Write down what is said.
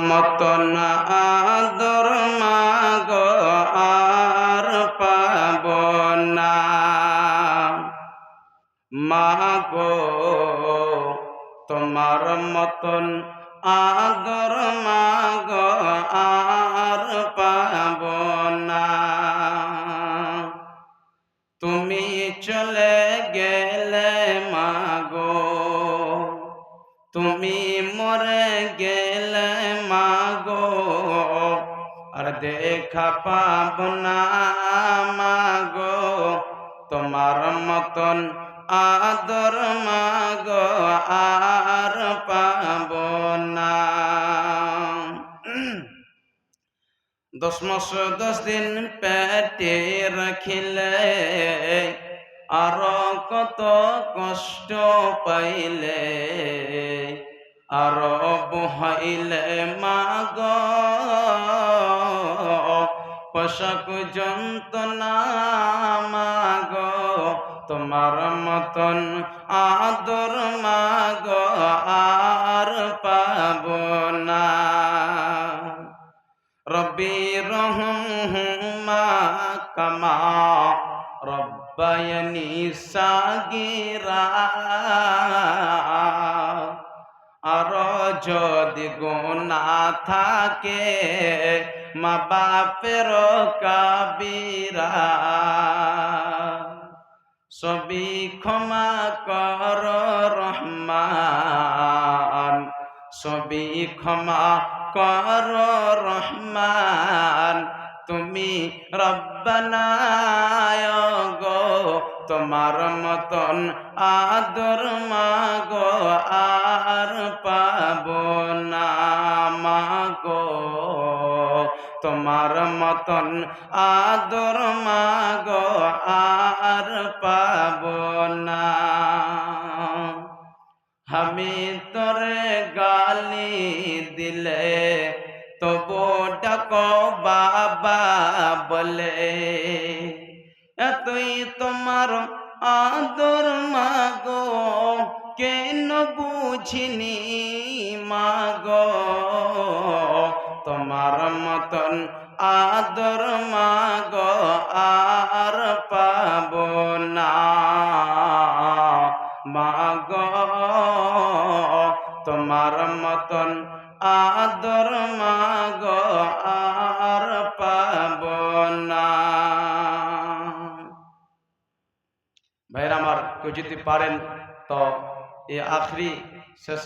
মতন আদর মাগো আর পাব না। মাগো তোমার মতন আদর মাগো আর পাব না। তুমি চলে গেলে মাগো, তুমি মরে গেলে মাগো, আর দেখা পাব না মাগো তোমার মতন আদর মাগো আর পাব না। 10 মাস 10 দিন পেটে রাখিলে আর কত কষ্ট পাইলে, আর বহাইলে মাগো পোশাক যন্ত্রণা মাগো তোমার মতন আদর মাগো আর পাব না। রব্বি রহমহুমা কামা রব্বায়ানি সাগীরা। আর যদি গুনাহ থাকে মা বাপের কাবিরা, সবই ক্ষমা কর রহমান, সবই ক্ষমা কর রহমান। তুমি রব্বানা গো তোমার মতন আদর মাগো আর পাব না। মাগো তোমার মতন আদর মাগো আর পাব না। আমি তোরে গালি দিলে তবু ডাকো বাবা বলে, এতই তোমার আদর মাগো কেন বুঝিনি মাগো তোমার মতন আদর মাগো আর পাব না। মাগো তোমার মতন আদর মাগো আর পাব না। ভাইরা আমার, কেউ যদি পারেন তো এই আখরি শেষ